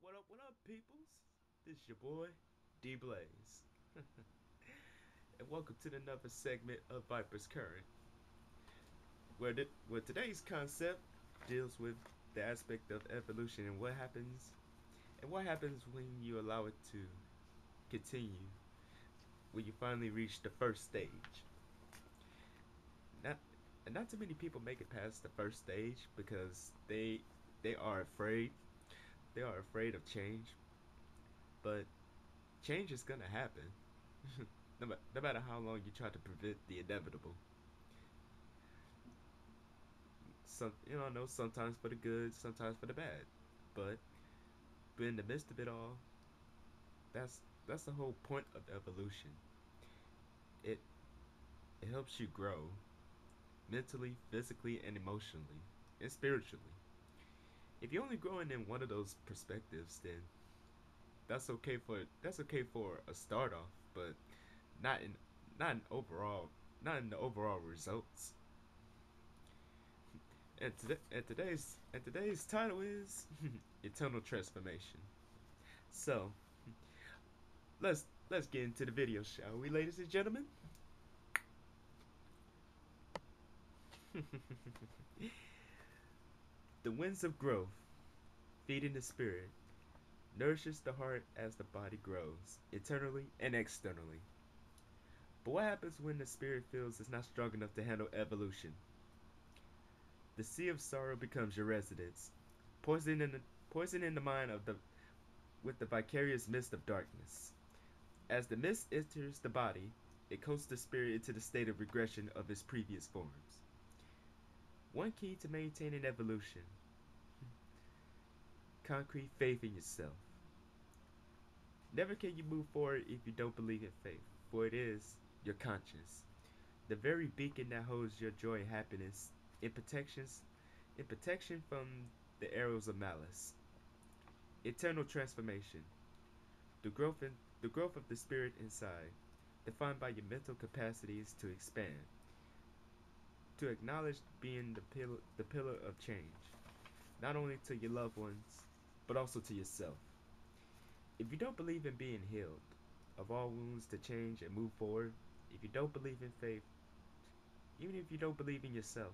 what up, peoples? This is your boy, D Blaze. And welcome to another segment of Viper's Current, where today's concept deals with the aspect of evolution and what happens when you allow it to continue when you finally reach the first stage. Not and not too many people make it past the first stage because they are afraid. They are afraid of change, but change is gonna happen. No matter how long you try to prevent the inevitable. No, sometimes for the good, sometimes for the bad. But but in the midst of it all, that's the whole point of evolution. It it helps you grow mentally, physically, and emotionally, and spiritually. If you're only growing in one of those perspectives, then that's okay for a start off, but not in not in overall not in the overall results. And today's title is eternal transformation. So let's get into the video, shall we, ladies and gentlemen? The winds of growth, feeding the spirit, nourishes the heart as the body grows, internally and externally. But what happens when the spirit feels it's not strong enough to handle evolution? The sea of sorrow becomes your residence, poisoning the mind of the with the vicarious mist of darkness. As the mist enters the body, it coats the spirit into the state of regression of its previous forms. One key to maintaining evolution: concrete faith in yourself. Never can you move forward if you don't believe in faith, for it is your conscience, the very beacon that holds your joy and happiness in in protection from the arrows of malice. Eternal transformation, the growth of the spirit inside, defined by your mental capacities to expand, to acknowledge being the pillar of change, not only to your loved ones, but also to yourself. If you don't believe in being healed of all wounds to change and move forward, if you don't believe in faith, even if you don't believe in yourself,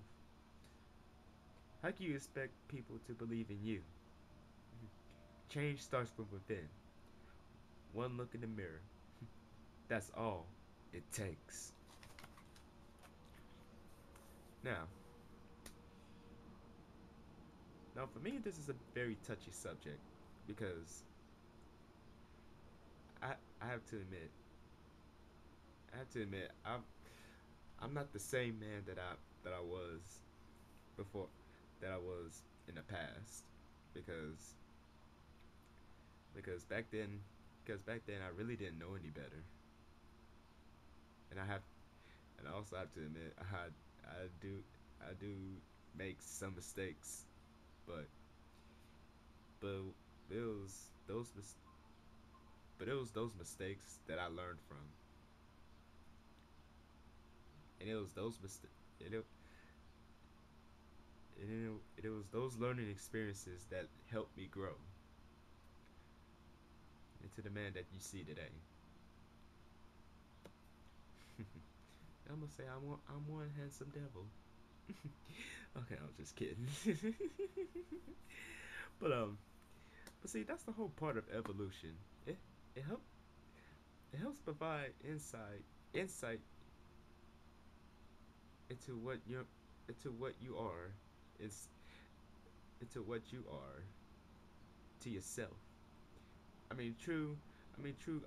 how can you expect people to believe in you? Change starts from within. One look in the mirror. That's all it takes. Now, now for me, this is a very touchy subject because I have to admit, I'm not the same man that I was before, that I was in the past, because because back then because back then I really didn't know any better, and I also have to admit I do I do make some mistakes, but but it was those mistakes that I learned from, and it was those learning experiences that helped me grow into the man that you see today. I'm gonna say I'm one handsome devil. Okay, I'm just kidding. but um, but see, that's the whole part of evolution. It help it helps provide insight into what you are, is into what you are to yourself. I mean, true. True.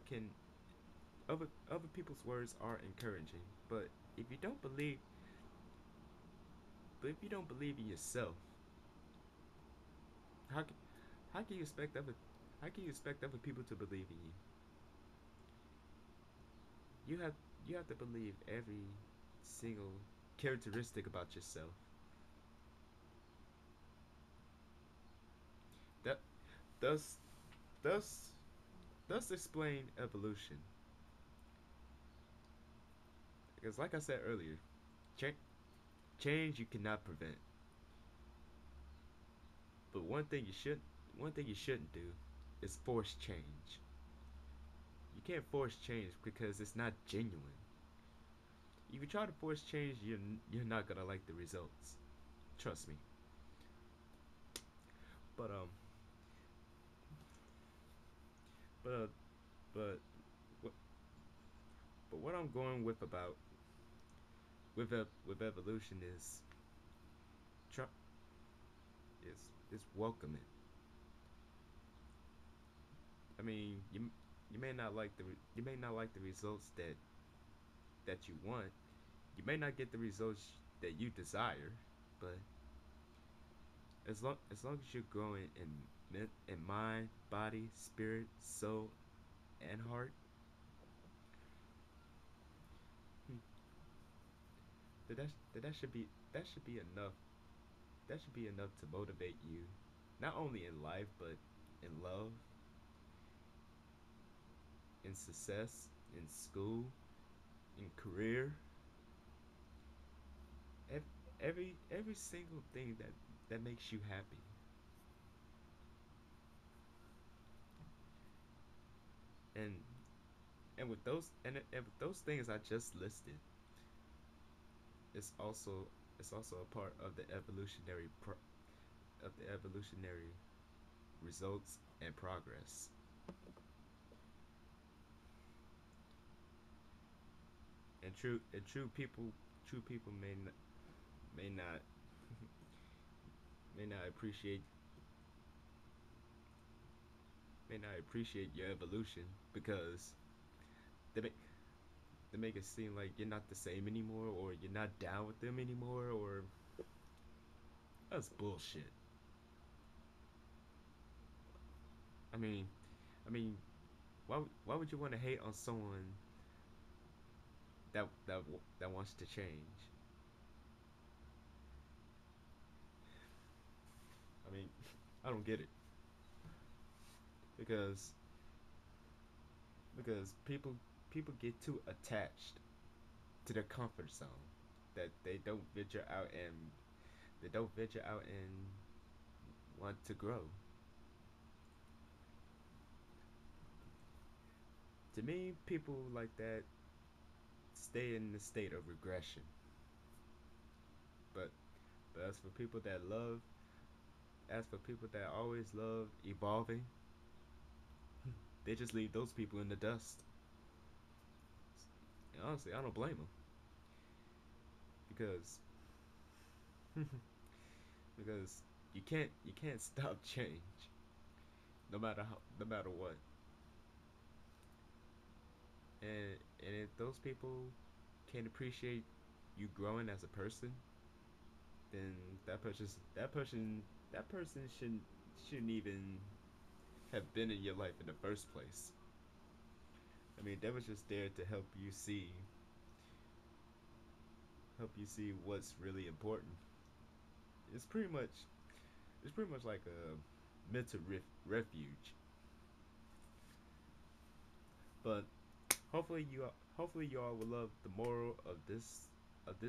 Can other people's words are encouraging, but if you don't believe, but if you don't believe in yourself, how can how can you expect other how can you expect other people to believe in you? You have you have to believe every single characteristic about yourself. That thus thus thus explain evolution. Because like I said earlier, cha- change you cannot prevent. But one thing you shouldn't do is force change. You can't force change because it's not genuine. If you try to force change, you're not gonna like the results. Trust me. But but uh, but what but what I'm going with about with evolution is try is welcome it. I mean, you may not like you may not like the results that you want. You may not get the results that you desire, but as long as you're growing in mind, body, spirit, soul, and heart, hmm, that should be enough. That should be enough to motivate you, not only in life but in love, in success, in school, in career, every single thing that makes you happy. And and with those things I just listed, it's also a part of the evolutionary results and progress. And true people may not may not appreciate may not appreciate your evolution because they make they make it seem like you're not the same anymore, or you're not down with them anymore, or that's bullshit. I mean, I mean, why would you want to hate on someone that that wants to change? I mean, I don't get it because people get too attached to their comfort zone that they don't venture out and want to grow. To me, people like that stay in the state of regression. But as for people that always love evolving, they just leave those people in the dust. And honestly, I don't blame them because because you can't stop change no matter what. And if those people can't appreciate you growing as a person, then that person shouldn't even have been in your life in the first place. I mean, they was just there to help you see what's really important. It's pretty much like a mental refuge. But hopefully you all will love the moral of this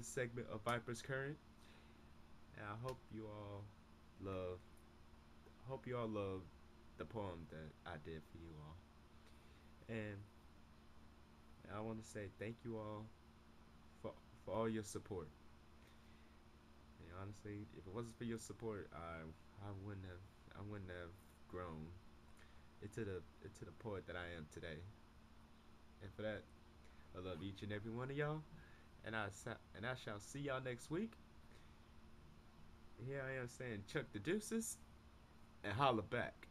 segment of Viper's Current, and I hope you all love the poem that I did for you all. And I want to say thank you all for all your support. And honestly, if it wasn't for your support, I wouldn't have grown into the poet that I am today. And for that, I love each and every one of y'all, and I shall see y'all next week. Here I am saying Chuck the deuces and holla back.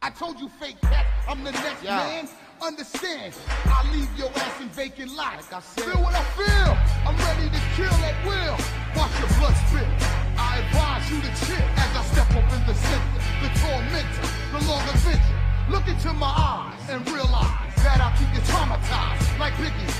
I told you fake cat, I'm the next man. Understand, I leave your ass in vacant lots. Like I said, feel what I feel. I'm ready to kill at will. Watch your blood spill. I advise you to chill as I step up in the center. The tormentor, the long adventure. Look into my eyes and realize that I'll keep you traumatized like Biggie.